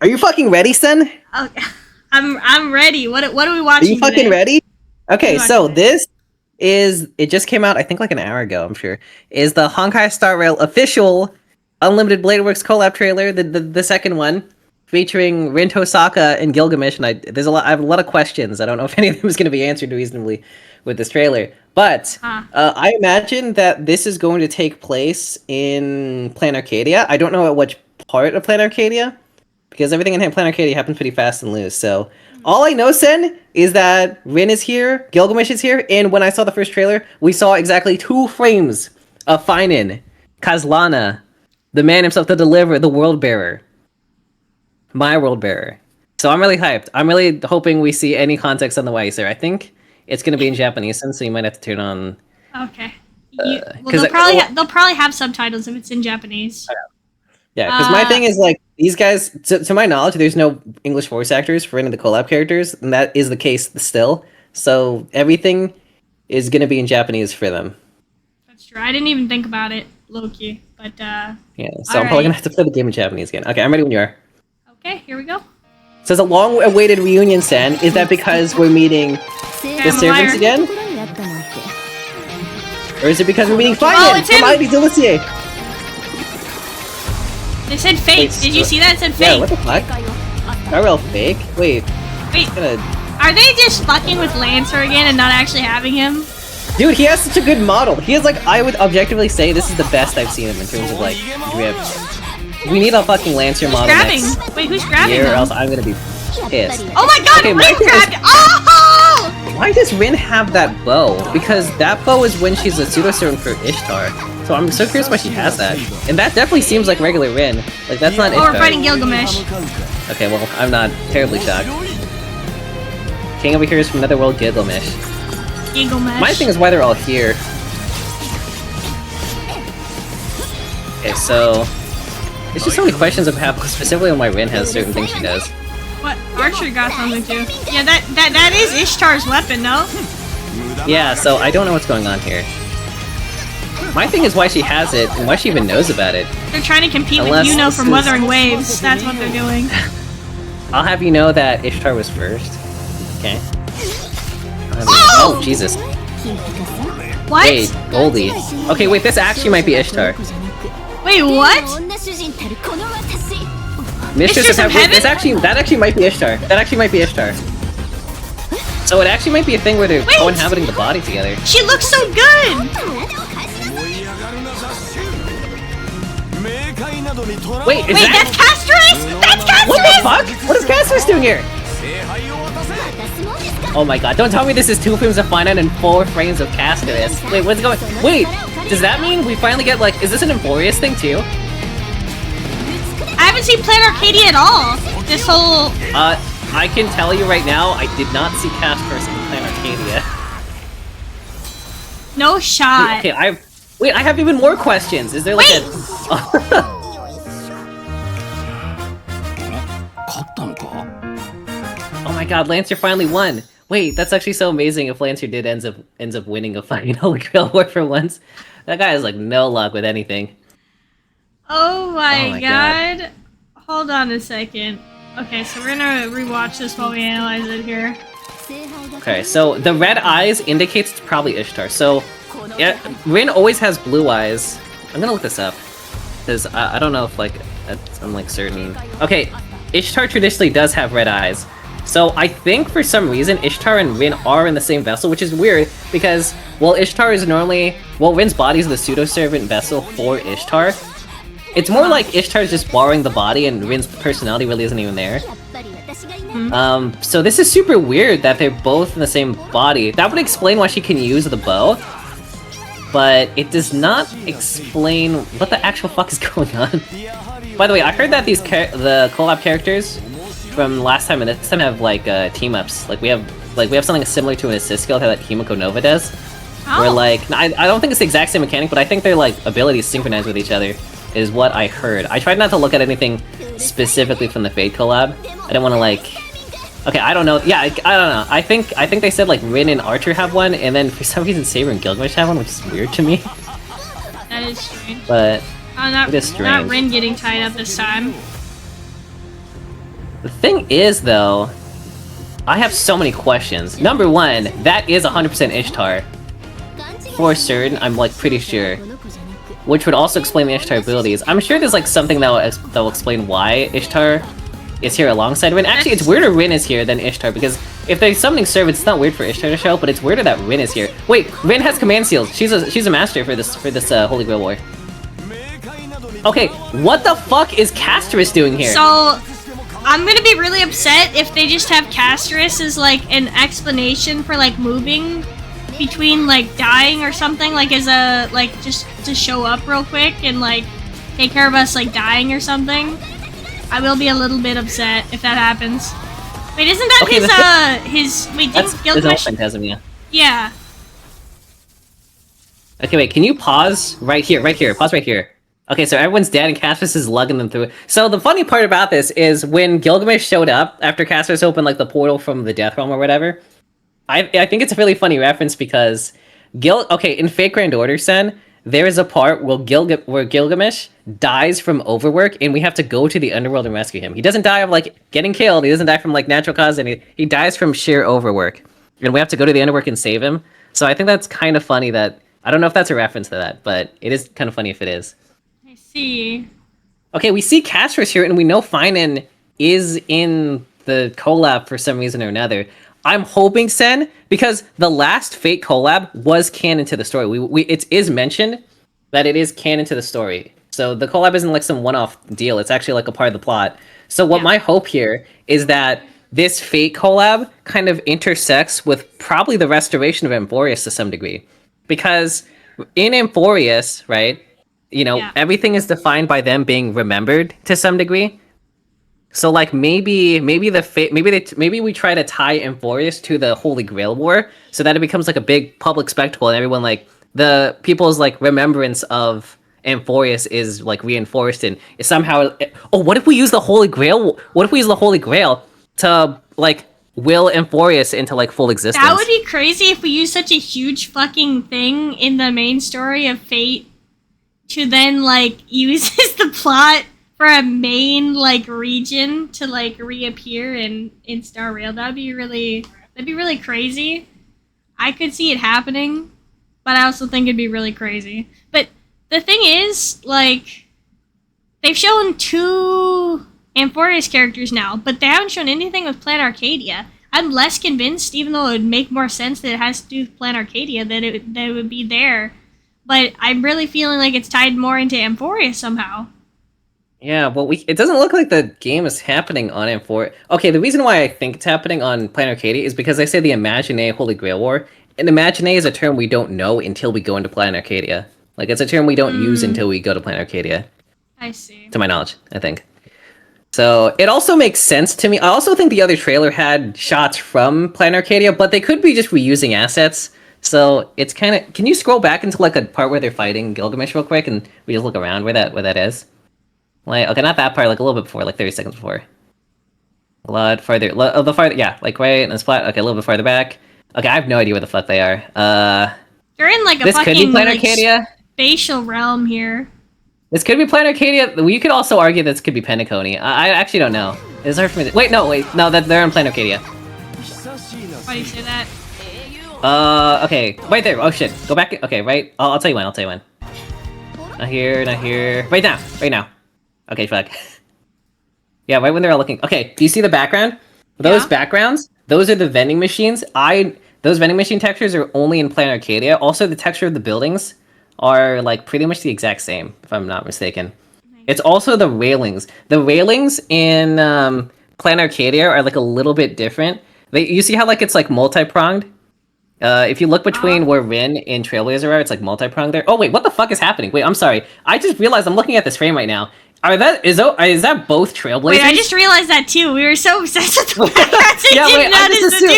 Are you fucking ready, son? Okay. I'm ready. What are we Are watching you fucking today? ready? Okay, so today? this is it just came out, I think like an hour ago, I'm sure. Is the Honkai Star Rail official Unlimited Blade Works collab trailer, the second one, featuring Rin Tosaka and Gilgamesh, and I have a lot of questions. I don't know if any of them is gonna be answered reasonably with this trailer. But I imagine that this is going to take place in Plan Arcadia. I don't know at which part of Plan Arcadia, because everything in Plan Arcadia happens pretty fast and loose. So all I know, Sen, is that Rin is here, Gilgamesh is here, and when I saw the first trailer, we saw exactly 2 frames of Finan, Kazlana, the man himself, the deliverer, the world bearer. My world bearer. So I'm really hyped. I'm really hoping we see any context on the Weiser. I think it's going to be in Japanese, so you might have to turn on... Okay. They'll probably have subtitles if it's in Japanese. Yeah, because my thing is, like, these guys, to my knowledge, there's no English voice actors for any of the collab characters, and that is the case still. So everything is going to be in Japanese for them. That's true. I didn't even think about it, low-key, but, yeah, so I'm probably going to have to play the game in Japanese again. Okay, I'm ready when you are. Okay, here we go. So it's a long-awaited reunion, Sen. Is that because we're meeting the servants again? Or is it because we're meeting Finan from Mighty Delicia? They said fake. Did you see that? It said fake. Yeah, what the fuck? Are fake? Wait. Are they just fucking with Lancer again and not actually having him? Dude, he has such a good model. He is, like, I would objectively say this is the best I've seen him in terms of, like, grip. We need a fucking Lancer model next Wait, who's grabbing year, him? or else I'm gonna be pissed. Oh my god, okay, Rin grabbed it! Oh! Why does Rin have that bow? Because that bow is when she's a pseudo-servant for Ishtar. So I'm so curious why she has that. And that definitely seems like regular Rin. Like, that's not Ishtar. Oh, we're fighting Gilgamesh. Okay, well, I'm not terribly shocked. King over here is from Netherworld Gilgamesh. My thing is why they're all here. Okay, so... There's just so many questions I have, specifically on why Rin has certain things she does. What? Archer got something too. Yeah, that is Ishtar's weapon, no? Yeah, so I don't know what's going on here. My thing is why she has it, and why she even knows about it. They're trying to compete with Yuno from Wuthering Waves. That's what they're doing. I'll have you know that Ishtar was first. Okay. Oh, Jesus. What? Wait, Goldie. Okay, wait, this actually might be Ishtar. Wait, what? Mistress of Heaven? That actually might be Ishtar. That actually might be Ishtar. So it actually might be a thing where they're co-inhabiting the body together. She looks so good! Wait, that's Castris? That's Castris! What the fuck? What is Castris doing here? Oh my god, don't tell me this is 2 frames of Finan and 4 frames of Castris. Wait, what's going... Wait, does that mean we finally get, like... Is this an Emborious thing, too? I haven't seen Plan Arcadia at all. This whole... I can tell you right now, I did not see Castris in Plan Arcadia. No shot. Wait, okay, I have even more questions. Is there, like, a... Oh my god, Lancer finally won! Wait, that's actually so amazing if Lancer ends up winning a fucking Holy Grail war for once. That guy has, like, no luck with anything. Oh my god. Hold on a second. Okay, so we're gonna rewatch this while we analyze it here. Okay, so the red eyes indicates it's probably Ishtar. So, yeah, Rin always has blue eyes. I'm gonna look this up. Because I don't know if, like, I'm, like, certain... Okay, Ishtar traditionally does have red eyes. So I think for some reason Ishtar and Rin are in the same vessel, which is weird because, well, Ishtar is normally... Well, Rin's body is the pseudo-servant vessel for Ishtar. It's more like Ishtar's just borrowing the body and Rin's personality really isn't even there. So this is super weird that they're both in the same body. That would explain why she can use the bow. But it does not explain what the actual fuck is going on. By the way, I heard that the collab characters from last time and this time have, like, team-ups. Like we have something similar to an assist skill that Himiko Nova does. Where, like, I don't think it's the exact same mechanic, but I think their, like, abilities synchronize with each other, is what I heard. I tried not to look at anything specifically from the Fade collab. I didn't want to, like... Okay, I don't know. Yeah, I don't know. I think they said, like, Rin and Archer have one, and then for some reason Saber and Gilgamesh have one, which is weird to me. That is strange. But not it is strange. Not Rin getting tied up this time. The thing is, though, I have so many questions. Number one, that is 100% Ishtar. For certain, I'm like pretty sure. Which would also explain the Ishtar abilities. I'm sure there's like something that will explain why Ishtar is here alongside Rin. Actually, it's weirder Rin is here than Ishtar, because if there's summoning servants, it's not weird for Ishtar to show up, but it's weirder that Rin is here. Wait, Rin has command seals. She's a master for this Holy Grail War. Okay, what the fuck is Castris doing here? So, I'm gonna be really upset if they just have Castris as like an explanation for like moving between like dying or something, like as a like just to show up real quick and like take care of us like dying or something. I will be a little bit upset if that happens. Wait, isn't that his wait, didn't Gilgamesh? Phantasm, yeah. Yeah. Okay, wait, can you pause right here, pause right here. Okay, so everyone's dead and Castris is lugging them through it. So the funny part about this is when Gilgamesh showed up after Castris opened like the portal from the Death Realm or whatever, I think it's a really funny reference because in Fate Grand Order Sen, there is a part where Gilgamesh dies from overwork and we have to go to the underworld and rescue him. He doesn't die of like getting killed, he doesn't die from like natural cause, and he dies from sheer overwork. And we have to go to the underworld and save him. So I think that's kind of funny that, I don't know if that's a reference to that, but it is kind of funny if it is. I see. Okay, we see Castris here and we know Finan is in the collab for some reason or another. I'm hoping, Sen, because the last Fate collab was canon to the story. It is mentioned that it is canon to the story. So the collab isn't like some one-off deal. It's actually like a part of the plot. So what my hope here is that this Fate collab kind of intersects with probably the restoration of Amphorius to some degree. Because in Amphorius, right, you know, everything is defined by them being remembered to some degree. So like maybe we try to tie Amphorius to the Holy Grail War so that it becomes like a big public spectacle and everyone like the people's like remembrance of Amphorius is like reinforced and somehow what if we use the Holy Grail? What if we use the Holy Grail to like will Amphorius into like full existence? That would be crazy if we use such a huge fucking thing in the main story of Fate to then like use as the plot for a main like region to like reappear in Star Rail. That'd be really crazy. I could see it happening, but I also think it'd be really crazy. But the thing is, like, they've shown 2 Amphorius characters now, but they haven't shown anything with Plan Arcadia. I'm less convinced, even though it would make more sense that it has to do with Plan Arcadia, that it would be there. But I'm really feeling like it's tied more into Amphorius somehow. Yeah, well, it doesn't look like the game is happening on Amphorius. Okay, the reason why I think it's happening on Plan Arcadia is because they say the Imagine Holy Grail War, and Imagine is a term we don't know until we go into Plan Arcadia. Like, it's a term we don't use until we go to Plan Arcadia. I see. To my knowledge, I think. So, it also makes sense to me. I also think the other trailer had shots from Plan Arcadia, but they could be just reusing assets. So, it's kind of... Can you scroll back into, like, a part where they're fighting Gilgamesh real quick, and we just look around where that is? Like, okay, not that part, like a little bit before, like 30 seconds before. A lot farther, yeah, like right in the spot. Okay, a little bit farther back. Okay, I have no idea where the fuck they are. They're in like a this fucking could be Plan Arcadia. Spatial realm here. This could be Plan Arcadia. You could also argue this could be Pentaconi. I actually don't know. It's hard for me to... Wait, no, that they're in Plan Arcadia. Why do you say that? Okay, right there. Oh shit, go back. Okay, right. I'll tell you when. Not here. Right now. Okay, fuck. Yeah, right when they're all looking. Okay, do you see the background? Those backgrounds, those are the vending machines. Those vending machine textures are only in Plan Arcadia. Also, the texture of the buildings are like pretty much the exact same, if I'm not mistaken. It's also the railings. The railings in Plan Arcadia are like a little bit different. You see how like it's like multi-pronged? If you look between where Rin and Trailblazer are, it's like multi-pronged there. Oh wait, what the fuck is happening? Wait, I'm sorry. I just realized I'm looking at this frame right now. Is that both Trailblazers? Wait, I just realized that too. We were so obsessed with the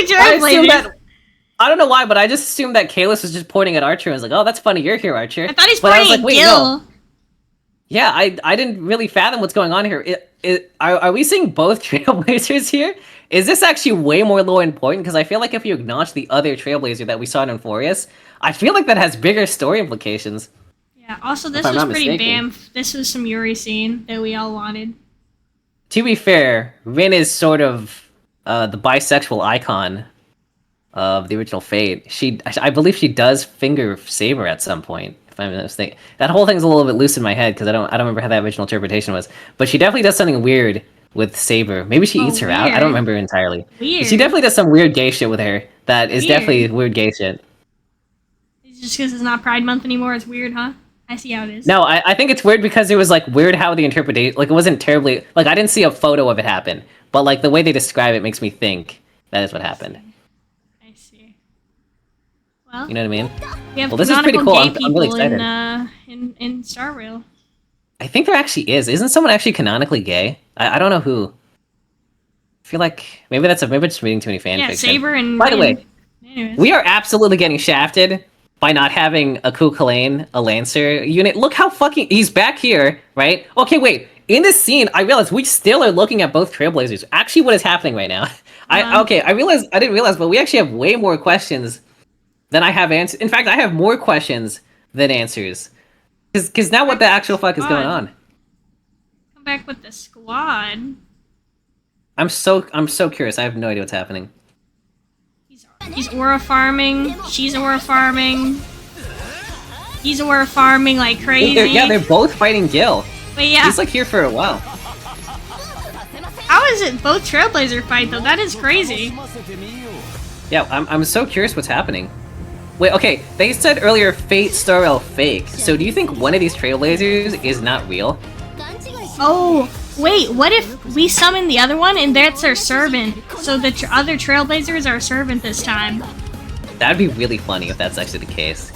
Trailblazers. I don't know why, but I just assumed that Kalis was just pointing at Archer and was like, "Oh, that's funny, you're here, Archer." I thought he's pointing at Gil. No. Yeah, I didn't really fathom what's going on here. Are we seeing both Trailblazers here? Is this actually way more lore important? Because I feel like if you acknowledge the other Trailblazer that we saw in Amphorius, I feel like that has bigger story implications. Yeah, also this was pretty bamf. This was some Yuri scene that we all wanted. to be fair, Rin is sort of the bisexual icon of the original Fate. I believe she does finger Saber at some point. If I'm not mistaken, that whole thing's a little bit loose in my head because I don't remember how that original interpretation was. But she definitely does something weird with Saber. Maybe she eats her out. I don't Weird. remember entirely. Weird. She definitely does some weird gay shit with her. That is Weird. definitely weird gay shit. It's just because it's not Pride Month anymore. It's weird, huh? I see how it is. No, I think it's weird because it was like weird how the interpretation, like it wasn't terribly, like I didn't see a photo of it happen, but like the way they describe it makes me think that is what happened. I see. Well, You know what I mean? we have Well, this is pretty canonical cool. gay I'm really people excited. in Star Rail. I think there actually is. Isn't someone actually canonically gay? I don't know who. I feel like maybe I'm just reading too many fanfiction. Yeah, Saber and. By the way, anyways. we are absolutely getting shafted by not having a Kukulane, a Lancer unit. Look how fucking he's back here, right? Okay, wait. In this scene, I realized we still are looking at both Trailblazers. Actually, what is happening right now? I didn't realize, but we actually have way more questions than I have answers. In fact, I have more questions than answers. Because now what the actual fuck is going on? Come back with the squad. I'm so curious. I have no idea what's happening. He's aura farming. She's aura farming. He's aura farming like crazy. They're both fighting Gil. But yeah. He's like here for a while. How is it both Trailblazer fight though? That is crazy. Yeah, I'm so curious what's happening. Wait, okay, they said earlier Fate Star Rail fake. So do you think one of these Trailblazers is not real? Oh, wait, what if we summon the other one and that's our servant? So the other Trailblazer is our servant this time. That'd be really funny if that's actually the case.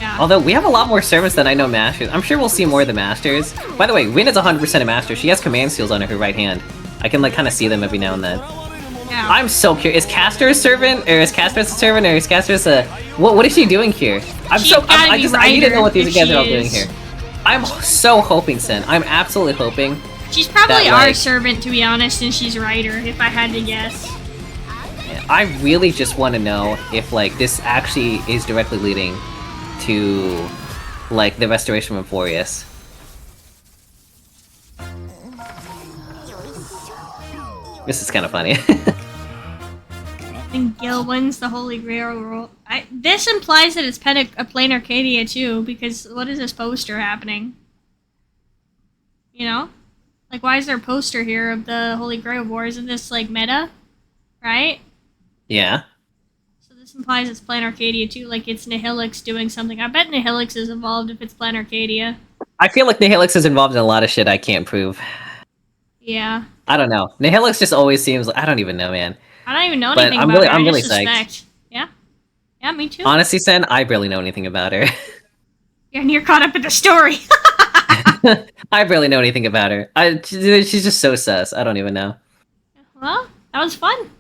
Yeah. Although, we have a lot more servants than I know Masters. I'm sure we'll see more of the Masters. By the way, Rin is 100% a Master. She has command seals on her right hand. I can, like, kind of see them every now and then. Yeah. I'm so curious. Is Castor a servant? Or is Castor a servant? Or is Castor a... What is she doing here? I need to know what these guys are all doing here. I'm so hoping, Sen. I'm absolutely hoping. She's probably that, our like, servant, to be honest, and she's Ryder, if I had to guess. I really just want to know if, like, this actually is directly leading to, like, the restoration of Emporius. This is kind of funny. And Gil wins the Holy Grail role. This implies that it's a plain Arcadia too, because what is this poster happening? You know? Like, why is there a poster here of the Holy Grail War? Isn't this, like, meta? Right? Yeah. So this implies it's Plan Arcadia too, like it's Nihilix doing something. I bet Nihilix is involved if it's Plan Arcadia. I feel like Nihilix is involved in a lot of shit I can't prove. Yeah. I don't know. Nihilix just always seems like... I don't even know, man. I don't even know But anything I'm about really- her. I'm I really just suspect. Yeah? Yeah, me too. Honestly, Sen, I barely know anything about her. Yeah, and you're caught up in the story. I barely know anything about her. She's just so sus. I don't even know. Well, that was fun.